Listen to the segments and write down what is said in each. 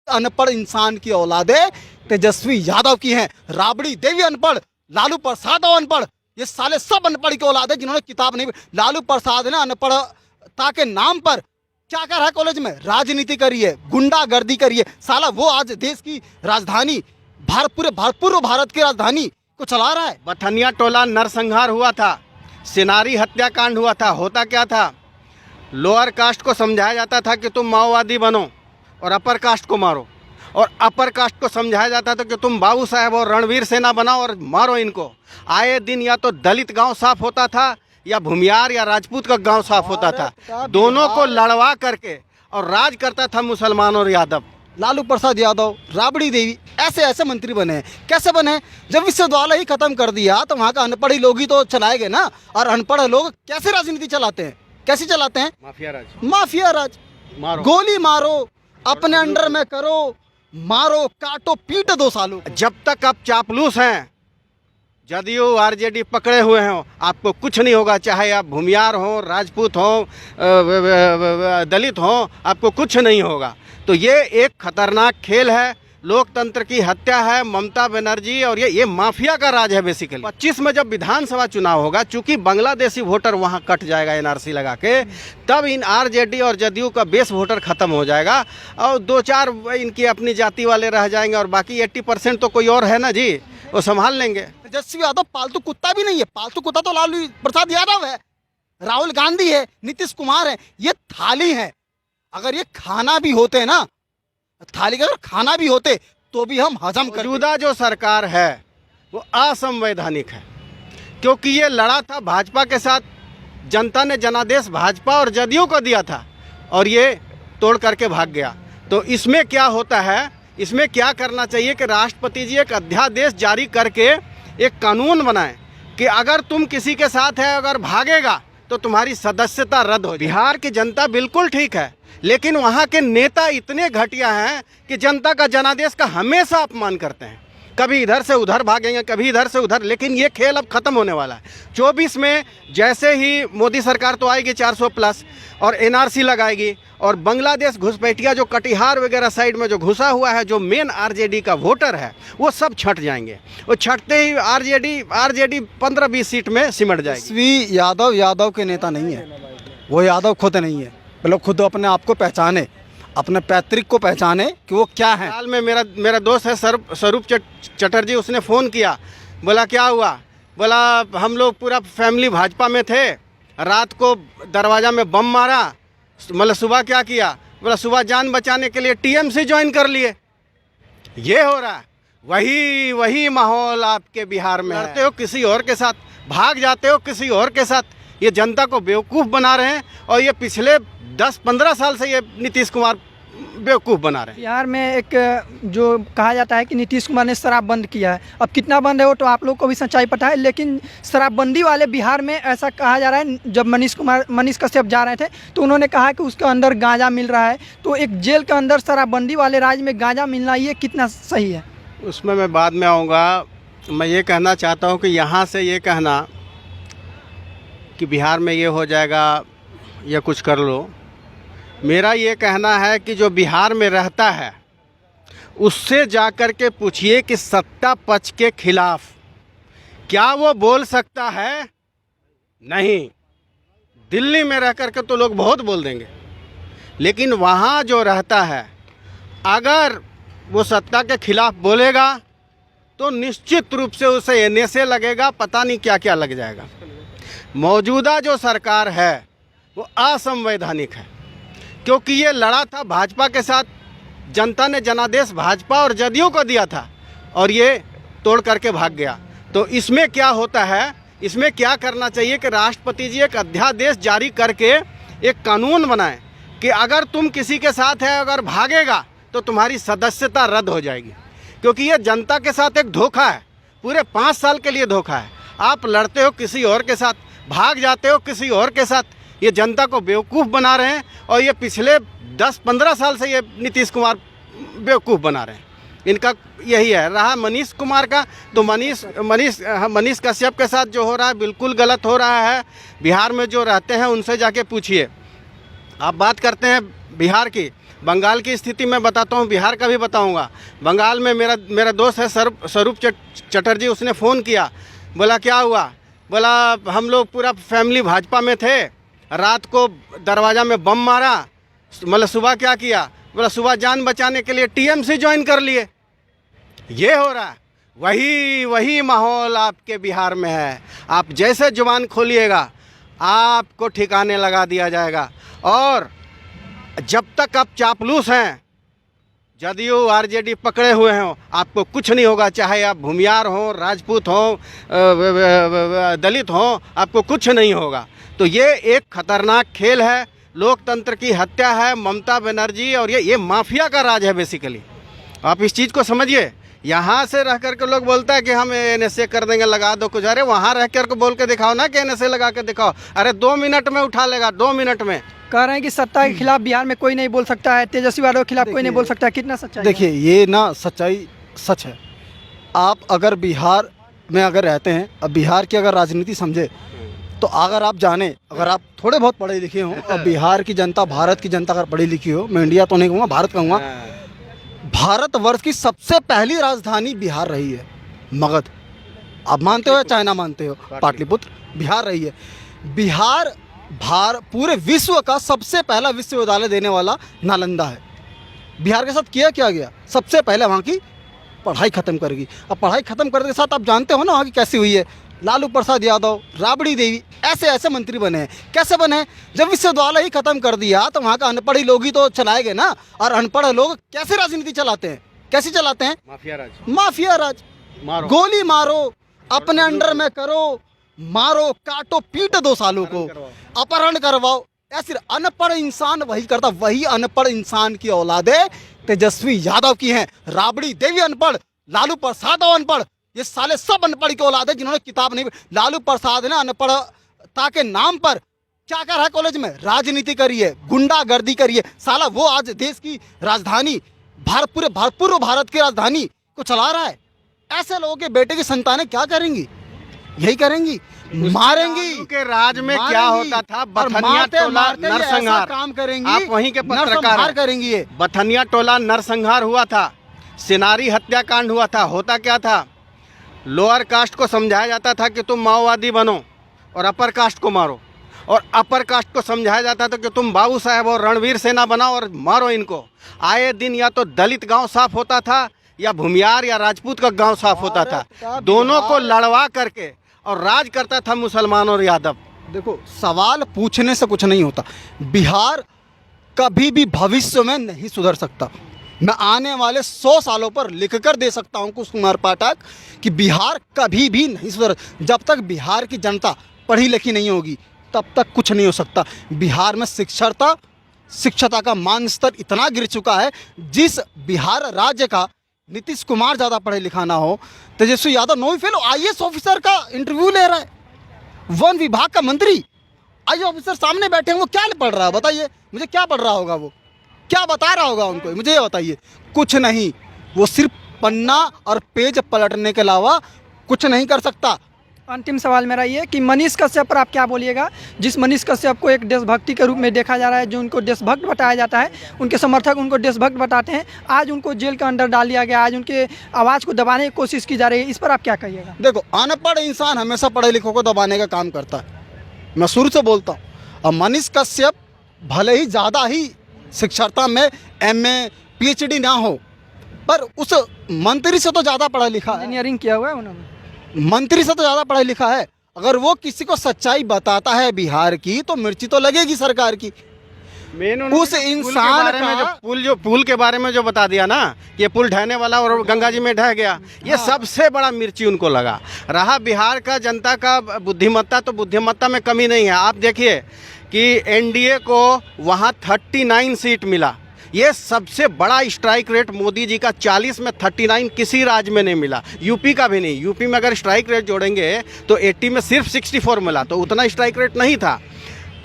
अनपढ़ इंसान की औलादे तेजस्वी यादव की हैं। राबड़ी देवी अनपढ़, लालू प्रसाद अनपढ़, ये साले सब अनपढ़ की औलाद है जिन्होंने किताब नहीं। लालू प्रसाद ने अनपढ़ता के नाम पर क्या कर रहा है? कॉलेज में राजनीति करी है, गुंडागर्दी करी है। साला वो आज देश की राजधानी, पूरे भारत की राजधानी को चला रहा है। बथनिया टोला नरसंहार हुआ था, सिनारी हत्याकांड हुआ था। होता क्या था, लोअर कास्ट को समझाया जाता था कि तुम माओवादी बनो और अपर कास्ट को मारो, और अपर कास्ट को समझाया जाता था कि तुम बाबू साहब और रणवीर सेना बनाओ और मारो इनको। आए दिन या तो दलित गांव साफ होता था या भूमियार या राजपूत का गांव साफ होता था। दोनों को लड़वा करके और राज करता था मुसलमान और यादव। लालू प्रसाद यादव, राबड़ी देवी ऐसे ऐसे मंत्री बने हैं। कैसे बने? जब विश्वविद्यालय ही खत्म कर दिया तो वहाँ का अनपढ़ ही लोग ही तो चलाएंगे ना। और अनपढ़ लोग कैसे राजनीति चलाते हैं? कैसे चलाते हैं? माफिया राज। माफिया राज। मारो, गोली मारो, अपने अंडर में करो, मारो, काटो, पीट 2 सालों। जब तक आप चापलूस हैं, जदयू आरजेडी पकड़े हुए हों, आपको कुछ नहीं होगा। चाहे आप भूमियार हों, राजपूत हों, दलित हों, आपको कुछ नहीं होगा। तो ये एक खतरनाक खेल है, लोकतंत्र की हत्या है। ममता बनर्जी और ये माफिया का राज है बेसिकली। 25 में जब विधानसभा चुनाव होगा, चूंकि बांग्लादेशी वोटर वहां कट जाएगा एनआरसी लगा के, तब इन आरजेडी और जदयू का बेस वोटर खत्म हो जाएगा और 2-4 इनकी अपनी जाति वाले रह जाएंगे और बाकी 80% तो कोई और है ना जी, वो संभाल लेंगे। तेजस्वी यादव पालतू कुत्ता भी नहीं है। पालतू कुत्ता तो लालू प्रसाद यादव है, राहुल गांधी है, नीतीश कुमार है। ये थाली है। अगर ये खाना भी होते ना, थाली का अगर खाना भी होते तो भी हम हजम कर। मौजूदा जो सरकार है वो असंवैधानिक है, क्योंकि ये लड़ा था भाजपा के साथ। जनता ने जनादेश भाजपा और जदयू को दिया था और ये तोड़ करके भाग गया। तो इसमें क्या होता है, इसमें क्या करना चाहिए कि राष्ट्रपति जी एक अध्यादेश जारी करके एक कानून बनाएं कि अगर तुम किसी के साथ है, अगर भागेगा तो तुम्हारी सदस्यता रद्द हो। बिहार की जनता बिल्कुल ठीक है, लेकिन वहाँ के नेता इतने घटिया हैं कि जनता का जनादेश का हमेशा अपमान करते हैं। कभी इधर से उधर भागेंगे, कभी इधर से उधर, लेकिन ये खेल अब खत्म होने वाला है। 24 में जैसे ही मोदी सरकार तो आएगी 400+ और एनआरसी लगाएगी, और बांग्लादेश घुसपैठिया जो कटिहार वगैरह साइड में जो घुसा हुआ है, जो मेन आरजेडी का वोटर है, वो सब छट जाएंगे। वो छटते ही आरजेडी 15-20 सीट में सिमट जाएगी। तेजस्वी यादव यादव के नेता नहीं है, वो यादव खुद नहीं है। मतलब खुद अपने आप को पहचाने, अपने पैतृक को पहचाने कि वो क्या है। हाल में मेरा दोस्त है स्वरूप चटर्जी, उसने फ़ोन किया, बोला क्या हुआ? बोला हम लोग पूरा फैमिली भाजपा में थे, रात को दरवाज़ा में बम मारा। मतलब सुबह क्या किया? बोला सुबह जान बचाने के लिए टीएमसी ज्वाइन कर लिए। ये हो रहा है। वही माहौल आपके बिहार में लड़ते हो किसी और के साथ, भाग जाते हो किसी और के साथ। ये जनता को बेवकूफ़ बना रहे हैं और ये पिछले 10-15 साल से ये नीतीश कुमार बेवकूफ़ बना रहे हैं। बिहार में एक जो कहा जाता है कि नीतीश कुमार ने शराब बंद किया है, अब कितना बंद है वो तो आप लोग को भी सच्चाई पता है, लेकिन शराबबंदी वाले बिहार में ऐसा कहा जा रहा है। जब मनीष कश्यप जा रहे थे तो उन्होंने कहा कि उसके अंदर गांजा मिल रहा है। तो एक जेल के अंदर शराबबंदी वाले राज्य में गांजा मिलना, ये कितना सही है? उसमें मैं बाद में आऊँगा। मैं ये कहना चाहता हूँ कि यहाँ से ये कहना कि बिहार में ये हो जाएगा या कुछ कर लो, मेरा ये कहना है कि जो बिहार में रहता है उससे जाकर के पूछिए कि सत्ता पक्ष के खिलाफ क्या वो बोल सकता है? नहीं। दिल्ली में रह कर के तो लोग बहुत बोल देंगे, लेकिन वहाँ जो रहता है अगर वो सत्ता के खिलाफ बोलेगा तो निश्चित रूप से उसे एनएसए लगेगा, पता नहीं क्या क्या लग जाएगा। मौजूदा जो सरकार है वो असंवैधानिक है, क्योंकि ये लड़ा था भाजपा के साथ। जनता ने जनादेश भाजपा और जदयू को दिया था और ये तोड़ करके भाग गया। तो इसमें क्या होता है, इसमें क्या करना चाहिए कि राष्ट्रपति जी एक अध्यादेश जारी करके एक कानून बनाएं कि अगर तुम किसी के साथ है, अगर भागेगा तो तुम्हारी सदस्यता रद्द हो जाएगी। क्योंकि ये जनता के साथ एक धोखा है, पूरे 5 साल के लिए धोखा है। आप लड़ते हो किसी और के साथ, भाग जाते हो किसी और के साथ। ये जनता को बेवकूफ़ बना रहे हैं और ये पिछले 10-15 साल से ये नीतीश कुमार बेवकूफ़ बना रहे हैं। इनका यही है। रहा मनीष कुमार का, तो मनीष कश्यप के साथ जो हो रहा है बिल्कुल गलत हो रहा है। बिहार में जो रहते हैं उनसे जाके पूछिए। आप बात करते हैं बिहार की, बंगाल की स्थिति मैं बताता हूँ, बिहार का भी बताऊँगा। बंगाल में मेरा दोस्त है स्वरूप चटर्जी, उसने फ़ोन किया, बोला क्या हुआ, बोला हम लोग पूरा फैमिली भाजपा में थे, रात को दरवाज़ा में बम मारा, मतलब सुबह क्या किया, बोला सुबह जान बचाने के लिए टीएमसी ज्वाइन कर लिए। ये हो रहा है, वही माहौल आपके बिहार में है। आप जैसे जुबान खोलिएगा आपको ठिकाने लगा दिया जाएगा। और जब तक आप चापलूस हैं, जदयू आरजेडी पकड़े हुए हों, आपको कुछ नहीं होगा। चाहे आप भूमियार हों, राजपूत हों, दलित हों, आपको कुछ नहीं होगा। तो ये एक खतरनाक खेल है, लोकतंत्र की हत्या है, ममता बनर्जी और ये माफिया का राज है बेसिकली। आप इस चीज़ को समझिए। यहाँ से रह कर के लोग बोलता है कि हम एनएसए कर देंगे, लगा दो कुछ। अरे वहाँ रह कर के बोल के दिखाओ ना कि एनएसए लगा के दिखाओ। अरे 2 मिनट में उठा लेगा, 2 मिनट में। कह रहे हैं कि सत्ता के खिलाफ बिहार में कोई नहीं बोल सकता है, तेजस्वी यादव के खिलाफ कोई नहीं बोल सकता है। कितना सच्चाई? देखिए, ये ना सच्चाई सच है। आप अगर बिहार में अगर रहते हैं, अब बिहार की अगर राजनीति समझे, तो अगर आप जाने, अगर आप थोड़े बहुत पढ़े लिखे हों, और बिहार की जनता, भारत की जनता अगर पढ़ी लिखी हो, मैं इंडिया तो नहीं कहूँगा, भारत कहूँगा, भारतवर्ष की सबसे पहली राजधानी बिहार रही है, मगध। आप मानते हो या चाइना मानते हो, पाटलिपुत्र बिहार रही है। बिहार पूरे विश्व का सबसे पहला विश्वविद्यालय देने वाला नालंदा है। बिहार के साथ किया क्या गया, सबसे पहले वहाँ की पढ़ाई ख़त्म करेगी। अब पढ़ाई ख़त्म करने के साथ आप जानते हो ना वहाँ की कैसी हुई है। लालू प्रसाद यादव, राबड़ी देवी, ऐसे मंत्री बने हैं। कैसे बने? जब विश्वविद्यालय ही खत्म कर दिया तो वहाँ का अनपढ़ ही लोग ही तो चलाएंगे ना। और अनपढ़ लोग कैसे राजनीति चलाते हैं? कैसे चलाते हैं? माफिया राज। गोली मारो, अपने अंडर में करो, मारो, काटो, पीट 2 सालों को, अपहरण करवाओ। ऐसे अनपढ़ इंसान वही करता। वही अनपढ़ इंसान की औलादे तेजस्वी यादव की हैं। राबड़ी देवी अनपढ़, लालू प्रसाद अनपढ़, ये साले सब अनपढ़ की औलाद है जिन्होंने किताब नहीं। लालू प्रसाद ने अनपढ़ता के नाम पर क्या कर रहा है? कॉलेज में राजनीति करी है, गुंडागर्दी करी है। साला वो आज देश की राजधानी, पूरे भारत की राजधानी को चला रहा है। ऐसे लोगों के बेटे की संतानें क्या करेंगी? यही करेंगी, मारेंगी। के राज में क्या होता था? बथनिया टोला नरसंहार काम करेंगी। आप वहीं के पत्रकार करेंगी। ये बथनिया टोला नरसंहार हुआ था, सिनारी हत्याकांड हुआ था। होता क्या था? लोअर कास्ट को समझाया जाता था कि तुम माओवादी बनो और अपर कास्ट को मारो, और अपर कास्ट को समझाया जाता था कि तुम बाबू साहब और रणवीर सेना बनाओ और मारो इनको। आए दिन या तो दलित गांव साफ होता था या भूमियार या राजपूत का गांव साफ होता था। दोनों को लड़वा करके और राज करता था मुसलमान और यादव। देखो, सवाल पूछने से कुछ नहीं होता। बिहार कभी भी भविष्य में नहीं सुधर सकता। मैं आने वाले 100 सालों पर लिखकर दे सकता हूं अंकुश कुमार पाठक कि बिहार कभी भी नहीं सुधर। जब तक बिहार की जनता पढ़ी लिखी नहीं होगी तब तक कुछ नहीं हो सकता। बिहार में शिक्षता का मान स्तर इतना गिर चुका है, जिस बिहार राज्य का नीतीश कुमार ज़्यादा पढ़े लिखा ना हो, Tejashwi Yadav 9वीं fail IAS officer का इंटरव्यू ले रहा है। वन विभाग का मंत्री IAS ऑफिसर सामने बैठे हैं, वो क्या पढ़ रहा है? बताइए मुझे, क्या पढ़ रहा होगा वो? क्या बता रहा होगा उनको? मुझे ये बताइए। कुछ नहीं। वो सिर्फ पन्ना और पेज पलटने के अलावा कुछ नहीं कर सकता। अंतिम सवाल मेरा ये कि मनीष कश्यप पर आप क्या बोलिएगा? जिस मनीष कश्यप को एक देशभक्ति के रूप में देखा जा रहा है, जो उनको देशभक्त बताया जाता है, उनके समर्थक उनको देशभक्त बताते हैं, आज उनको जेल के अंदर डाल दिया गया, आज उनके आवाज़ को दबाने की कोशिश की जा रही है। इस पर आप क्या कहिएगा? देखो, अनपढ़ इंसान हमेशा पढ़े लिखों को दबाने का काम करता है। मैं शुरू से बोलता हूँ। और मनीष कश्यप भले ही ज़्यादा ही शिक्षार्था में MA PhD ना हो, पर उस मंत्री से तो ज़्यादा पढ़ा लिखा है। इंजीनियरिंग किया हुआ है उन्होंने। मंत्री से तो ज़्यादा पढ़ा लिखा है। अगर वो किसी को सच्चाई बताता है बिहार की, तो मिर्ची तो लगेगी सरकार की। उस इंसान का पुल के बारे में जो बता दिया ना, ये पुल ढहने वाला और गंगा जी में ढह गया, ये सबसे बड़ा मिर्ची उनको लगा। रहा बिहार का जनता का बुद्धिमत्ता, तो बुद्धिमत्ता में कमी नहीं है। आप देखिए कि NDA को वहाँ 39 सीट मिला। ये सबसे बड़ा स्ट्राइक रेट मोदी जी का। 40 में 39 किसी राज्य में नहीं मिला, यूपी का भी नहीं। यूपी में अगर स्ट्राइक रेट जोड़ेंगे तो 80 में सिर्फ 64 मिला, तो उतना स्ट्राइक रेट नहीं था।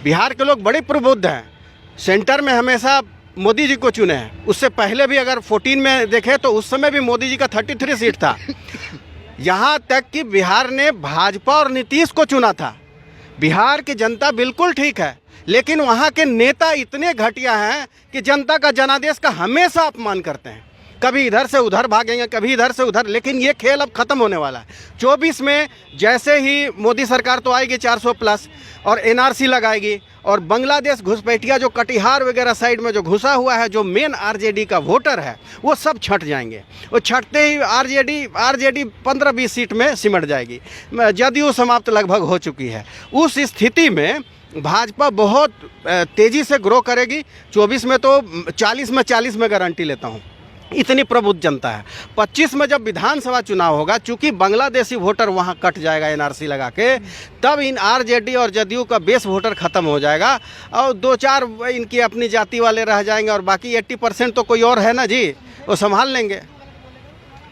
बिहार के लोग बड़े प्रबुद्ध हैं, सेंटर में हमेशा मोदी जी को चुने हैं। उससे पहले भी अगर 14 में देखें तो उस समय भी मोदी जी का 33 सीट था। यहाँ तक कि बिहार ने भाजपा और नीतीश को चुना था। बिहार की जनता बिल्कुल ठीक है। लेकिन वहाँ के नेता इतने घटिया हैं कि जनता का जनादेश का हमेशा अपमान करते हैं। कभी इधर से उधर भागेंगे, कभी इधर से उधर, लेकिन ये खेल अब ख़त्म होने वाला है। 24 में जैसे ही मोदी सरकार तो आएगी 400+ और NRC लगाएगी, और बांग्लादेश घुसपैठिया जो कटिहार वगैरह साइड में जो घुसा हुआ है, जो मेन RJD का वोटर है, वो सब छट जाएंगे। वो छटते ही RJD 15-20 सीट में सिमट जाएगी। जदयू समाप्त लगभग हो चुकी है। उस स्थिति में भाजपा बहुत तेज़ी से ग्रो करेगी। 24 में तो 40 में गारंटी लेता हूँ, इतनी प्रबुद्ध जनता है। 25 में जब विधानसभा चुनाव होगा, चूंकि बांग्लादेशी वोटर वहां कट जाएगा NRC लगा के, तब इन RJD और जदयू का बेस वोटर ख़त्म हो जाएगा और 2-4 इनकी अपनी जाति वाले रह जाएंगे, और बाकी 80% तो कोई और है ना जी, वो संभाल लेंगे।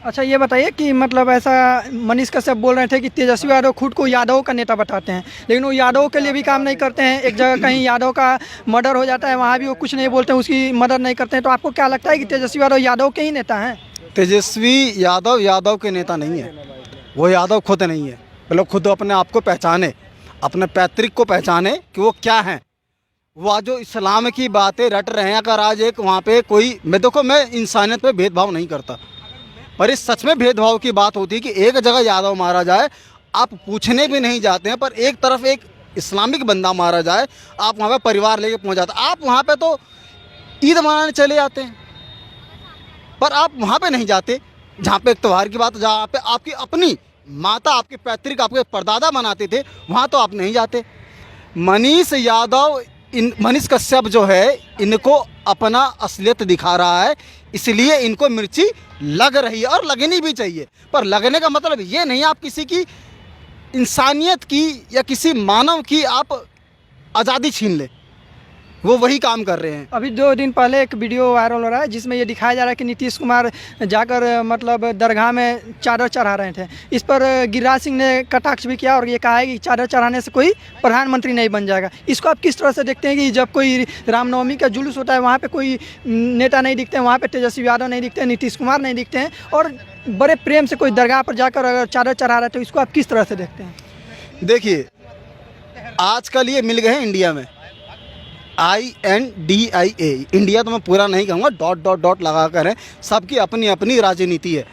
अच्छा, ये बताइए कि मतलब ऐसा मनीष कश्यप बोल रहे थे कि तेजस्वी यादव खुद को यादव का नेता बताते हैं, लेकिन वो यादव के लिए भी काम नहीं करते हैं। एक जगह कहीं यादव का मर्डर हो जाता है, वहाँ भी वो कुछ नहीं बोलते हैं, उसकी मदद नहीं करते हैं। तो आपको क्या लगता है कि तेजस्वी यादव यादव के ही नेता हैं? तेजस्वी यादव यादव के नेता नहीं है, वो यादव खुद नहीं है। मतलब खुद अपने आप को पहचाने, अपने पैतृक को पहचाने कि वो क्या हैं। वह जो इस्लाम की बातें रट रहे हैं, अगर आज एक वहाँ पे कोई, मैं इंसानियत पे भेदभाव नहीं करता, पर इस सच में भेदभाव की बात होती है कि एक जगह यादव मारा जाए, आप पूछने भी नहीं जाते हैं, पर एक तरफ एक इस्लामिक बंदा मारा जाए, आप वहाँ पे परिवार लेके पहुँच जाते हैं। आप वहाँ पे तो ईद मनाने चले जाते हैं, पर आप वहाँ पे नहीं जाते जहाँ पे एक त्यौहार की बात, जहाँ पे आपकी अपनी माता, आपके पैतृक, आपके परदादा मनाते थे, वहाँ तो आप नहीं जाते। मनीष यादव, मनीष कश्यप जो है, इनको अपना असलियत दिखा रहा है, इसलिए इनको मिर्ची लग रही है और लगनी भी चाहिए। पर लगने का मतलब ये नहीं आप किसी की इंसानियत की या किसी मानव की आप आज़ादी छीन ले। वो वही काम कर रहे हैं। अभी 2 दिन पहले एक वीडियो वायरल हो रहा है जिसमें ये दिखाया जा रहा है कि नीतीश कुमार जाकर मतलब दरगाह में चादर चढ़ा रहे थे। इस पर गिरिराज सिंह ने कटाक्ष भी किया और ये कहा है कि चादर चढ़ाने से कोई प्रधानमंत्री नहीं बन जाएगा। इसको आप किस तरह से देखते हैं कि जब कोई रामनवमी का जुलूस होता है वहाँ पे कोई नेता नहीं दिखते हैं, वहाँ पे तेजस्वी यादव नहीं दिखते हैं, नीतीश कुमार नहीं दिखते हैं, और बड़े प्रेम से कोई दरगाह पर जाकर अगर चादर चढ़ा रहे तो इसको आप किस तरह से देखते हैं? देखिए, आजकल ये मिल गए हैं इंडिया में, INDIA, इंडिया तो मैं पूरा नहीं कहूँगा, डॉट लगा कर है, सबकी अपनी अपनी राजनीति है।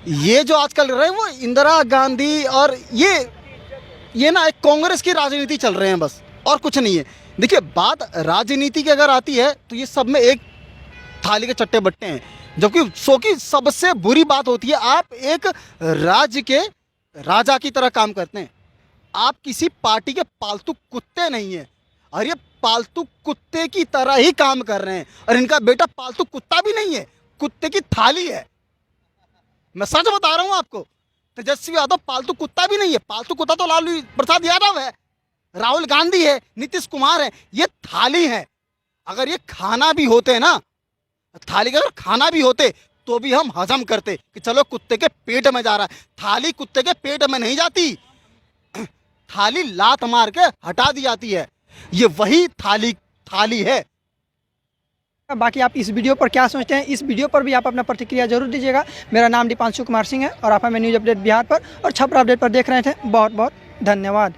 ये जो आजकल रहे हैं वो इंदिरा गांधी और ये ना एक कांग्रेस की राजनीति चल रहे हैं बस, और कुछ नहीं है। देखिए, बात राजनीति की अगर आती है तो ये सब में एक थाली के चट्टे बट्टे हैं, जबकि सो की सबसे बुरी बात होती है आप एक राज्य के राजा की तरह काम करते हैं। आप किसी पार्टी के पालतू कुत्ते नहीं हैं, और ये पालतू कुत्ते की तरह ही काम कर रहे हैं, और इनका बेटा पालतू कुत्ता भी नहीं है, कुत्ते की थाली है। मैं सच बता रहा हूं आपको, तेजस्वी यादव पालतू कुत्ता भी नहीं है। पालतू कुत्ता तो लालू प्रसाद यादव है, राहुल गांधी है, नीतीश कुमार है। ये थाली है। अगर ये खाना भी होते ना, थाली का अगर खाना भी होते तो भी हम हजम करते कि चलो कुत्ते के पेट में जा रहा है। थाली कुत्ते के पेट में नहीं जाती, थाली लात मार के हटा दी जाती है। ये वही थाली है। बाकी आप इस वीडियो पर क्या सोचते हैं, इस वीडियो पर भी आप अपना प्रतिक्रिया जरूर दीजिएगा। मेरा नाम दीपांशु कुमार सिंह है और आप हमें न्यूज़ अपडेट बिहार पर और छपरा अपडेट पर देख रहे थे। बहुत बहुत धन्यवाद।